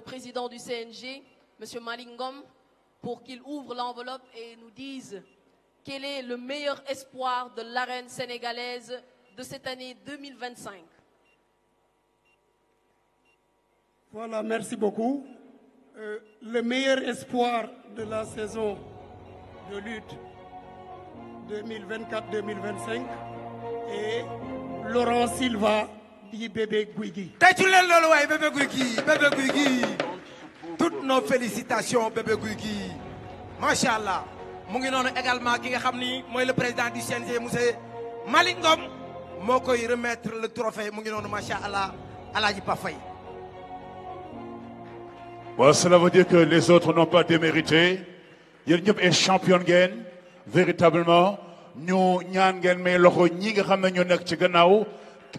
président du CNG, M. Malingom, pour qu'il ouvre l'enveloppe et nous dise quel est le meilleur espoir de l'arène sénégalaise de cette année 2025. Voilà, merci beaucoup. Le meilleur espoir de la saison de lutte 2024-2025 est Laurent Silva dit Bébé Guigui. Bébé Guigui, Bébé Guigui. Toutes nos félicitations Bébé Guigui. Machallah. Mu ngi noonu également ki nga xam ni mooy le président du CNG monsieur Malingom moo koy remettre le trophée mu ngi noonu machallah Alaaji Pa Faye. Bon, cela veut dire que les autres n'ont pas démérité. Yéen ñëpp ay champion ngeen véritablement ñu ñaan ngeen may loxo ñi nga xam ne ñoo nekk ci gannaaw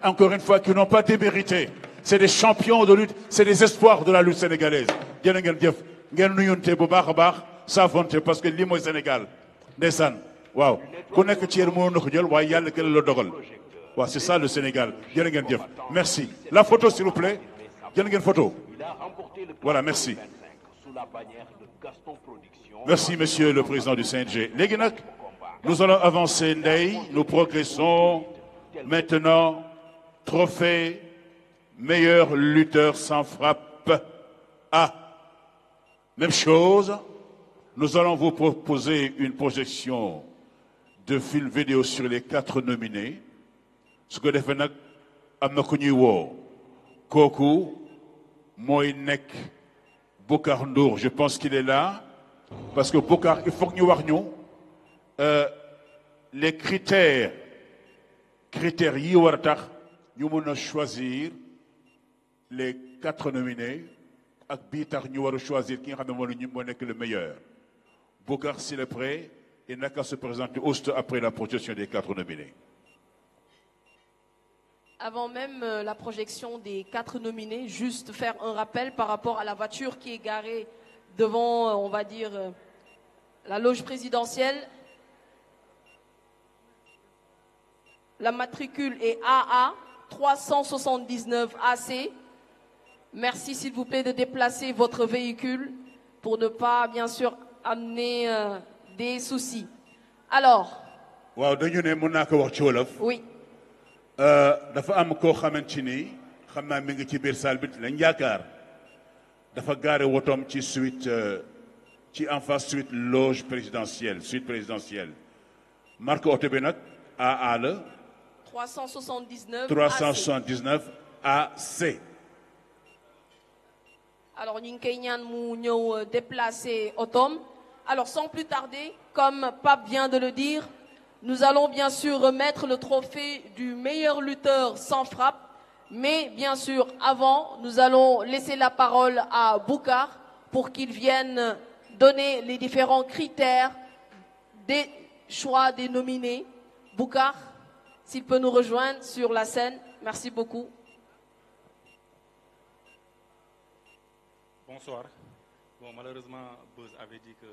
encore une fois qui n'ont pas démérité. C'est des champions de lutte, c'est des espoirs de la lutte sénégalaise. Jërë ngeen jëf ngeen nuyonte bu baax a baax saafonte parce que lii mooy Sénégal ndeysaan waaw ku nekk ci yéen mënoon na ko jël waaye yàlla gën la dogal waaw c'est ça le Sénégal jërë ngeen jëf merci la photo s'il vous plaît jërë ngeen photo voilà merci merci monsieur le président du CNG léegi nag nous allons avancer ndey nous progressons maintenant trophée meilleur lutteur sans frappe A même chose. Nous allons vous proposer une projection de film vidéo sur les 4 nominés. Ce que defee nag am na ku ñuy woo kooku mooy nekk Boucar Ndour je pense qu'il est là parce que Boucar il faut que ñu wax ñu les critères yi war a tax ñu mën a choisir les 4 nominés ak bii tax ñu war a choisir ki nga xam ne moo nekk le meilleur. Boucar, s'il est prêt, il n'a qu'à se présenter aussitôt après la projection des 4 nominés. Avant même la projection des 4 nominés, juste faire un rappel par rapport à la voiture qui est garée devant, on va dire, la loge présidentielle. La matricule est AA 379 AC. Merci, s'il vous plaît, de déplacer votre véhicule pour ne pas, bien sûr, amener des soucis. Alors. waaw dañu ne mën naa ko wax ci wolof. oui. dafa am koo xamante ni xam naa mi ngi ci biir salle bi lañ yaakaar dafa gaare wotoom ci suite ci en face suite loge présidentielle suite présidentielle marque oto bi nag AA la. 379 AC. alors ñu ngi koy ñaan mu ñëw déplacer otom. Alors, sans plus tarder, comme Pape vient de le dire, nous allons bien sûr remettre le trophée du meilleur lutteur sans frappe. Mais bien sûr, avant, nous allons laisser la parole à Boucar pour qu'il vienne donner les différents critères des choix des nominés. Boucar, s'il peut nous rejoindre sur la scène. Merci beaucoup. Bonsoir. Bon, malheureusement, Buzz avait dit que,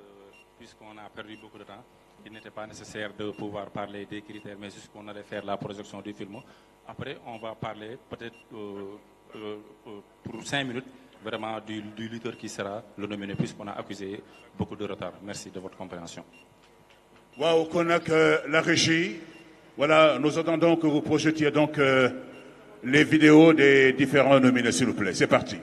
puisqu'on a perdu beaucoup de temps, il n'était pas nécessaire de pouvoir parler des critères, mais juste qu'on allait faire la projection du film. Après, on va parler peut-être pour 5 minutes, vraiment du lutteur qui sera le nominé, puisqu'on a accusé beaucoup de retard. Merci de votre compréhension. Wow, Konak, la régie. Voilà, nous attendons que vous projetiez donc les vidéos des différents nominés, s'il vous plaît. C'est parti.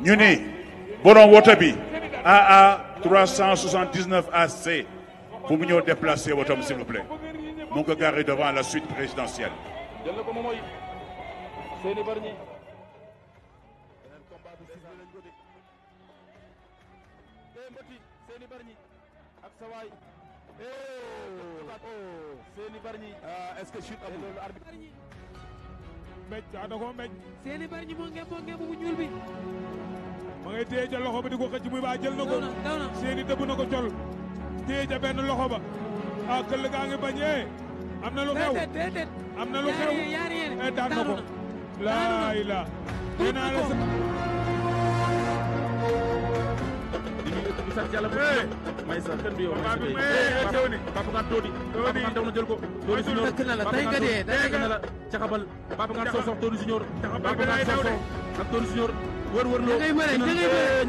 ñu ni borom woto bi AA 379 AC pour mu ñëw déplacer wotom s'il vous plaît mu ngi ko garé devant la suite présidentielle. Est-ce que chute mbéj da ko mbéj seeni bari ñi mo ngeen bu ñuul bi ma ngay téye ca loxo ba di ko xëcc muy ba jël na ko seeni dëbb na ko col téye ca benn loxo ba ah këll gaa ngi bañee am na lu xew am na lu xew daan na ko laa ilaa nee naa la ngi sant yàlla bu may sa kenn du yow Papa Ngane Tony Papa Ngane daw na jël ko Tony Junior fekk na la tey nga dee fekk na la caxabal Papa Ngane sox Tony Junior Papa Ngane sox ak Tony Junior wër loo ñu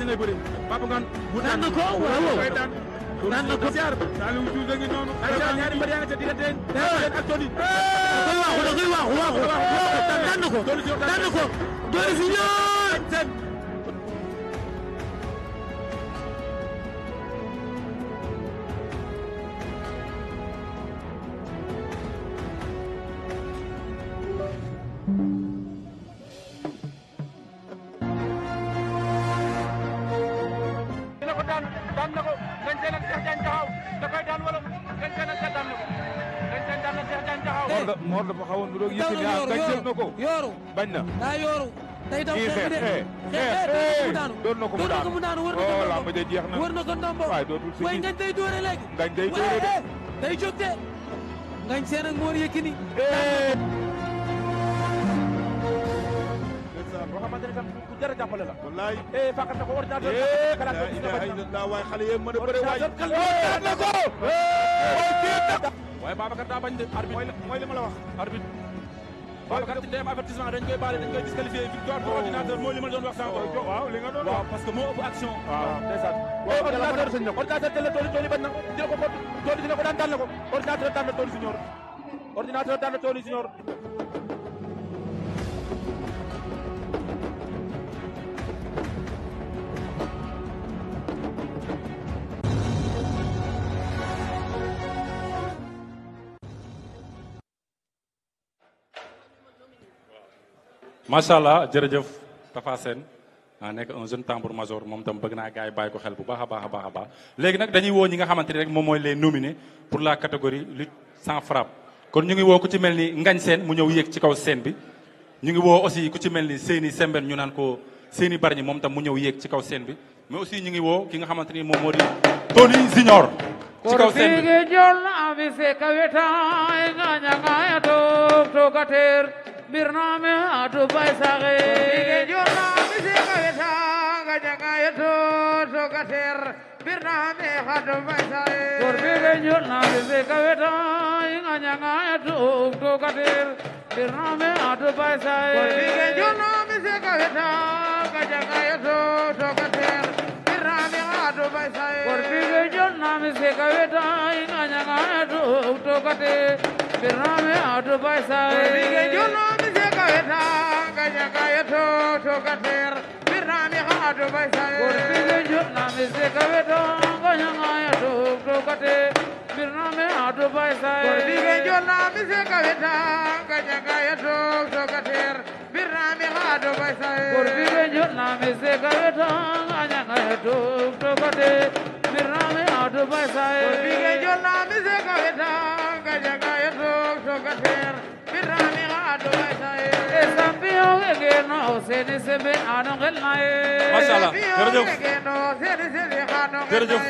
ngay bëre Papa Ngane daan na ko waaw daan na ko ziar Saliou Diouf a ngi noonu ay ñaari mbër yaa nga ca diggante ak Tony da koy waaxu daan na ko Tony Junior daan na ko Ngagne Sène ak Cheikh Diagne taxaw da koy daan wala Ngagne Sène ak daan na ko Ngagne Sène daan na Cheikh Diagne taxaw Mor dafa xawoon bu doog Yékini Ngagne jël na ko yooru bañ na daa yooru tey daw xeex doon na ko mu daanu wër na ko lamb ja jeex na wër na ko ndombo waaye dootul si waaye Ngagne day doore léegi Ngagne day doore de day jóg de Ngagne Sène ak Mor Yékini boo xamante ne tam ku jar a jàppale la wallaay fàqat na ko ordinateur kalaat waaye xale yee mën a bëre waay na ko waaye Babacar daa bañ de arbitre mooy li ma la wax arbitre Babacar ci dem avertissement dañ koy baale dañ koy disqualifier victoire pour ordinateur mooy li ma doon wax sànq waaw li nga doon waaw parce que moo ëpp action waaw ndeysaan ordinateur tel la Tony bañ na jël ko Tony dina ko daan na ko ordinateur daan na Tony Junior ordinateur daan na Tony Junior macha allah jërëjëf Tafa Sène nekk un jeune tambour major moom tam bëgg naa gars yi bàyyi ko xel bu baax a baax léegi nag dañuy woo ñi nga xamante ni rek moom mooy les nominés pour la catégorie lutte sans frappe kon ñu ngi woo ku ci mel ni Ngagne Sène mu ñëw yéeg ci kaw scène bi ñu ngi woo aussi ku ci mel ni Seyni Sembène ñu naan ko Seyni Bargny moom tam mu ñëw yéeg ci kaw scène bi mais aussi ñu ngi woo ki nga xamante ni moom moo di Tony Junior ci kaw scène bi birname atu paisage ige jona mise kaweta gajanga yeto tokater birname atu paisage korbige jona mise kaweta inganyanga yeto tokater birname atu paisage korbige jona mise kaweta gajanga yeto tokater birname atu paisage korbige jona mise kaweta inganyanga yeto tokater birname atu paisage korbige jona kaweta gajanga yeto tokater birnami hado baisay korbige jotna mise kaweta gajanga yeto tokater birnami hado baisay korbige jotna mise kaweta gajanga yeto tokater birnami hado baisay korbige jotna mise kaweta gajanga yeto tokater birnami hado baisay korbige jotna mise kaweta gajanga yeto tokater birnami hado baisay macha allah jërëjëf jërëjëf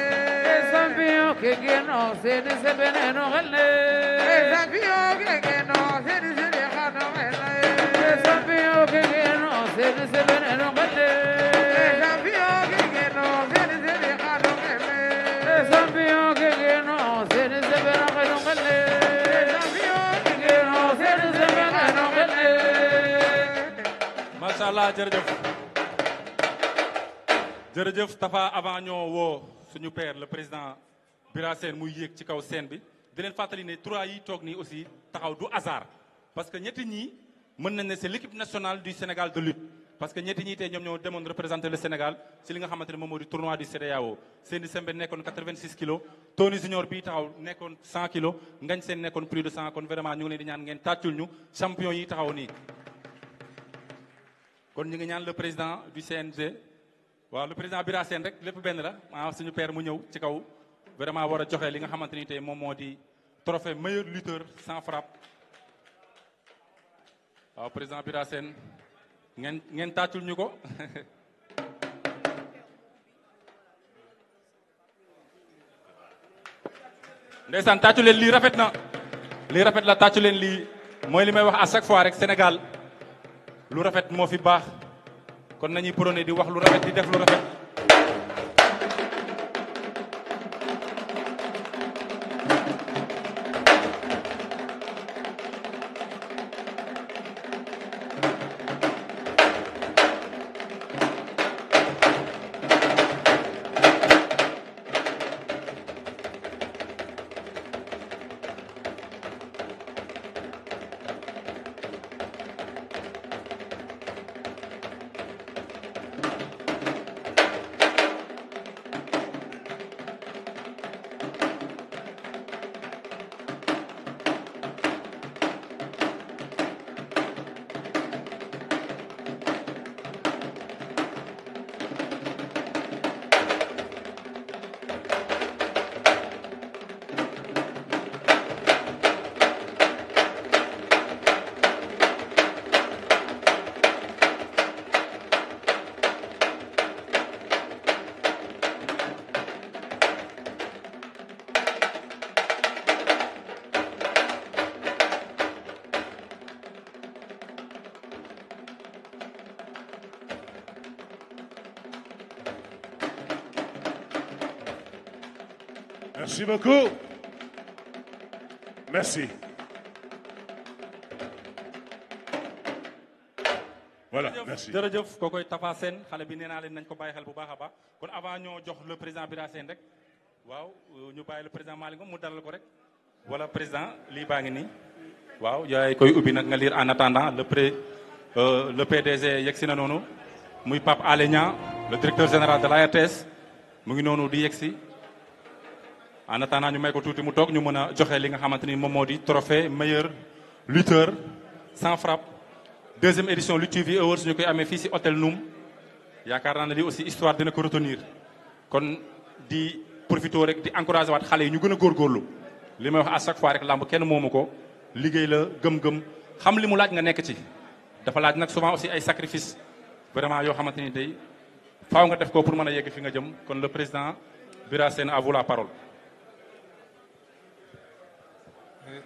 macha allah jërëjëf Tafa avant ñoo woo suñu père le président Bira Sène muy yéeg ci kaw scène bi di leen fàttali ne 3 yi toog nii aussi taxaw du hasard parce que ñetti ñii mën nañ ne c'est l'équipe nationale du Sénégal de lutte parce que ñetti ñii tey ñoom ñoo demoon représenter le Sénégal ci li nga xamante ne moom moo di tournoi du CEDEAO Seyni Sembène nekkoon 86 kilos Tony Junior bii taxaw nekkoon 100 kilos Ngagne Sène nekkoon plus de 100 kon vraiment ñu ngi leen di ñaan ngeen tàccul ñu champion yi taxaw nii kon ñu ngi ñaan le président du CNG waaw le président Bira Sène rek lépp benn la suñu père mu ñëw ci kaw vraiment war a joxe li nga xamante ni tey moom moo di trophée meilleur lutteur sans frappe waaw président Bira Sène ngeen tàccul ñu ko ndeysaan tàccu leen lii rafet na lii rafet la tàccu leen lii mooy li may wax à chaque fois rek Sénégal lu rafet moo fi baax kon nañuy prôné di wax lu rafet di def lu rafet Merci beaucoup. Merci. Voilà, merci. jërëjëf kookoy Tafa Sène xale bi nee naa leen nañ ko bàyyi xel bu baax a baax kon avant ñoo jox le président Bira Sène rek waaw ñu bàyyi le président Malick Ngom mu dalal ko rek wala président lii baa ngi nii waaw yaay koy ubbi nag nga lire en attendant le PDG yegsi na noonu muy Pape Alé Niang le directeur général de la RTS mu ngi noonu di yegsi en attendant ñu may ko tuuti mu toog ñu mën a joxe li nga xamante ni moom moo di trophée meilleur lutteur sans frappe deuxième édition Lutte TV Awards ñu koy amee fii si hôtel Noum yaakaar naa ne lii aussi histoire dina ko retenir kon di profité rek di encouragé waat xale yi ñu gën a góorgóorlu li may wax à chaque fois rek làmb kenn moomu ko liggéey la gëm-gëm xam li mu laaj nga nekk ci dafa laaj nag souvent aussi ay sacrifice vraiment yoo xamante ni day faaw nga def ko pour mën a yegg fi nga jëm kon le président Bira Sène à vous la parole.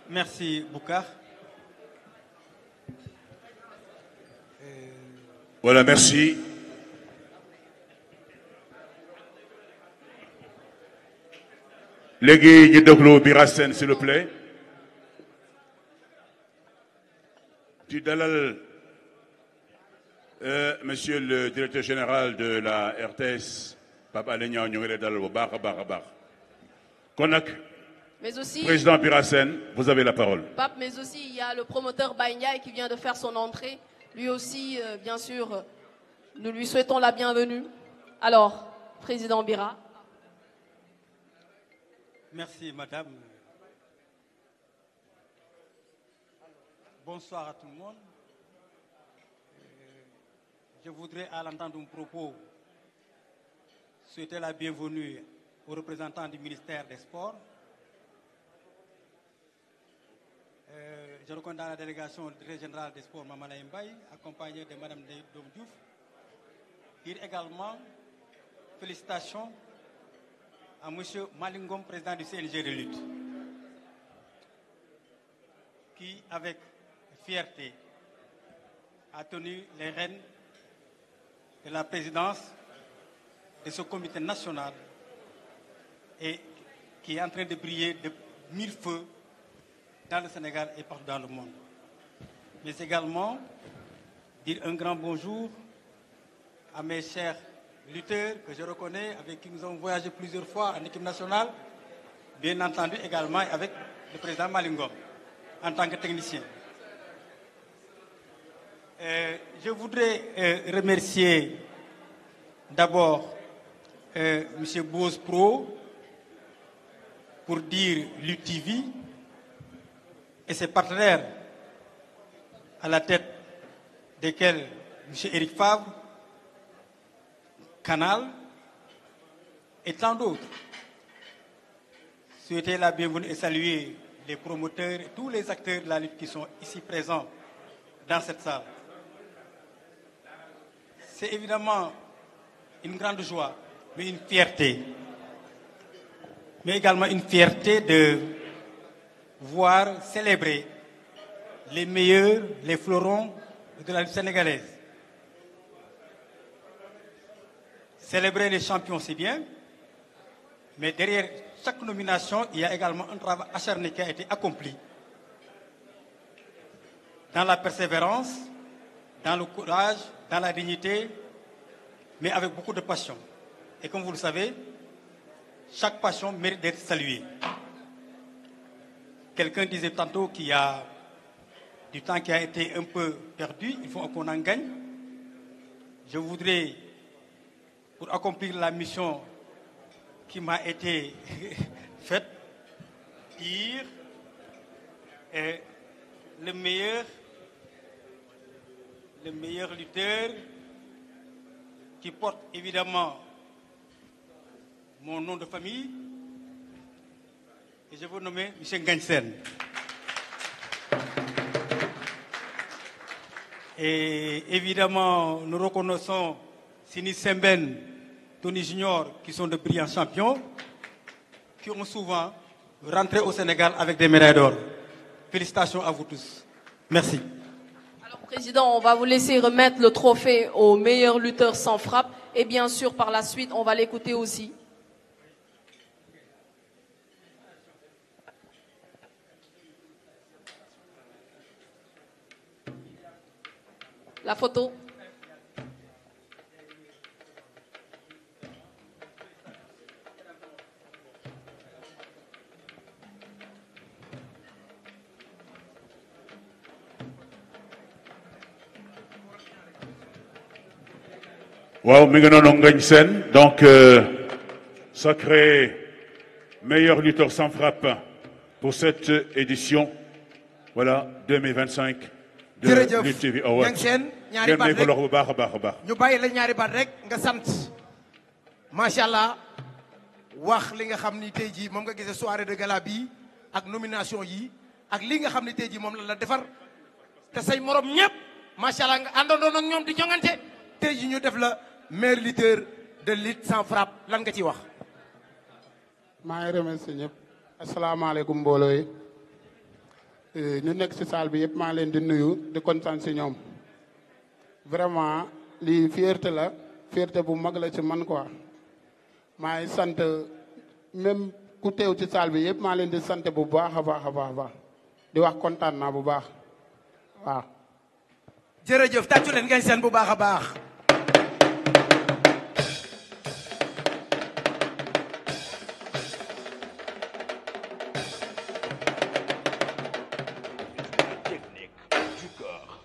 Merci Boucar. Voilà, merci. Léegi ñu déglu Bira Sène s'il vous plaît. Tu dalal monsieur le directeur général de la RTS Pape Alé Niang ñu ngi lay dalal bu baax a baax a baax. Kon nag Mais aussi, président Bira Sène, vous avez la parole. Pape, mais aussi il y a le promoteur Baye Ndiaye qui vient de faire son entrée. Lui aussi, bien sûr, nous lui souhaitons la bienvenue. Alors, président Bira. Merci madame. Bonsoir à tout le monde. Je voudrais, à l'entendre de mon propos, souhaiter la bienvenue aux représentants du ministère des Sports. Je reconnais dans la délégation du directeur général des Sports, Mamana Mbaye, accompagné de Madame Dom Diouf. Dire également félicitations à Monsieur Malick Ngom, président du CNG de lutte, qui, avec fierté, a tenu les rênes de la présidence de ce comité national et qui est en train de briller de mille feux dans le Sénégal et partout dans le monde. Mais également, dire un grand bonjour à mes chers lutteurs que je reconnais, avec qui nous avons voyagé plusieurs fois en équipe nationale, bien entendu également avec le président Malick Ngom, en tant que technicien. Je voudrais remercier d'abord M. Bose Pro pour dire Lutte TV et ses partenaires à la tête desquels M. Eric Favre, Canal et tant d'autres. Souhaiter la bienvenue et saluer les promoteurs et tous les acteurs de la lutte qui sont ici présents dans cette salle. C'est évidemment une grande joie, mais une fierté. Mais également une fierté de voir célébrer les meilleurs, les fleurons de la lutte sénégalaise. Célébrer les champions, c'est bien, mais derrière chaque nomination, il y a également un travail acharné qui a été accompli dans la persévérance, dans le courage, dans la dignité, mais avec beaucoup de passion. Et comme vous le savez, chaque passion mérite d'être saluée. Quelqu'un disait tantôt qu'il y a du temps qui a été un peu perdu, il faut qu'on en gagne. Je voudrais, pour accomplir la mission qui m'a été faite, dire le meilleur lutteur qui porte évidemment mon nom de famille, et je veux nommer M. Ngagne Sène. Et évidemment, nous reconnaissons Sini Semben, Tony Junior, qui sont de brillants champions, qui ont souvent rentré au Sénégal avec des médailles d'or. Félicitations à vous tous. Merci. Alors, Président, on va vous laisser remettre le trophée au meilleur lutteur sans frappe. Et bien sûr, par la suite, on va l'écouter aussi. La photo. Wow, mi ngi noonu Ngagne Sène donc sacré meilleur lutteur sans frappe pour cette édition voilà 2025 de Lutte TV Awards. Ngagne Sène ñaari baat rek bu baax a baax a baax. ñu bàyyi la ñaari baat rek nga sant macha allah wax li nga xam ni tey jii moom nga gisee soirée de gala bi ak nomination yi ak li nga xam ni tey jii moom la defar te say morom ñëpp macha allah nga àndandoon ak ñoom di jongante tey jii ñu def la meilleur lutteur de lutte sans frappe lan nga ciy wax. maa ngi remercier ñëpp asalaamaaleykum mbooloo yi ñu nekk ci salle bi yëpp maa leen di nuyu di kontaan ci ñoom vraiment lii fierté la fierté bu mag la ci man quoi maa ngi sant même ku teew ci salle bi yëpp maa leen di sant bu baax a baax a baax di wax kontaan naa bu baax waaw. jërëjëf tàccu leen Ngagne Sène bu baax a baax.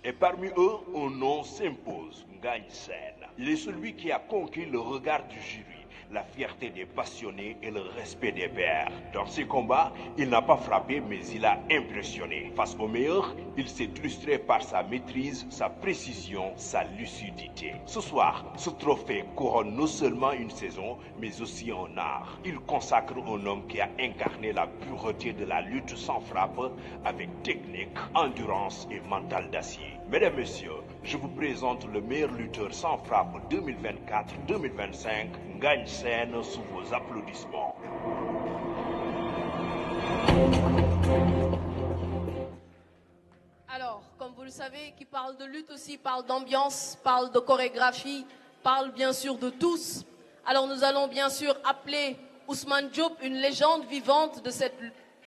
Et parmi eux, un nom s'impose, Ngagne Sène. Il est celui qui a conquis le regard du jury, la fierté des passionnés et le respect des pairs. Dans ses combats, il n'a pas frappé, mais il a impressionné. Face aux meilleurs, il s'est illustré par sa maîtrise, sa précision, sa lucidité. Ce soir, ce trophée couronne non seulement une saison, mais aussi un art. Il consacre un homme qui a incarné la pureté de la lutte sans frappe avec technique, endurance et mental d'acier. Mesdames, Messieurs, je vous présente le meilleur lutteur sans frappe 2024-2025, Ngagne Sène, sous vos applaudissements. Alors, comme vous le savez, qui parle de lutte aussi, parle d'ambiance, parle de chorégraphie, parle bien sûr de tous. Alors nous allons bien sûr appeler Ousmane Diop, une légende vivante de cette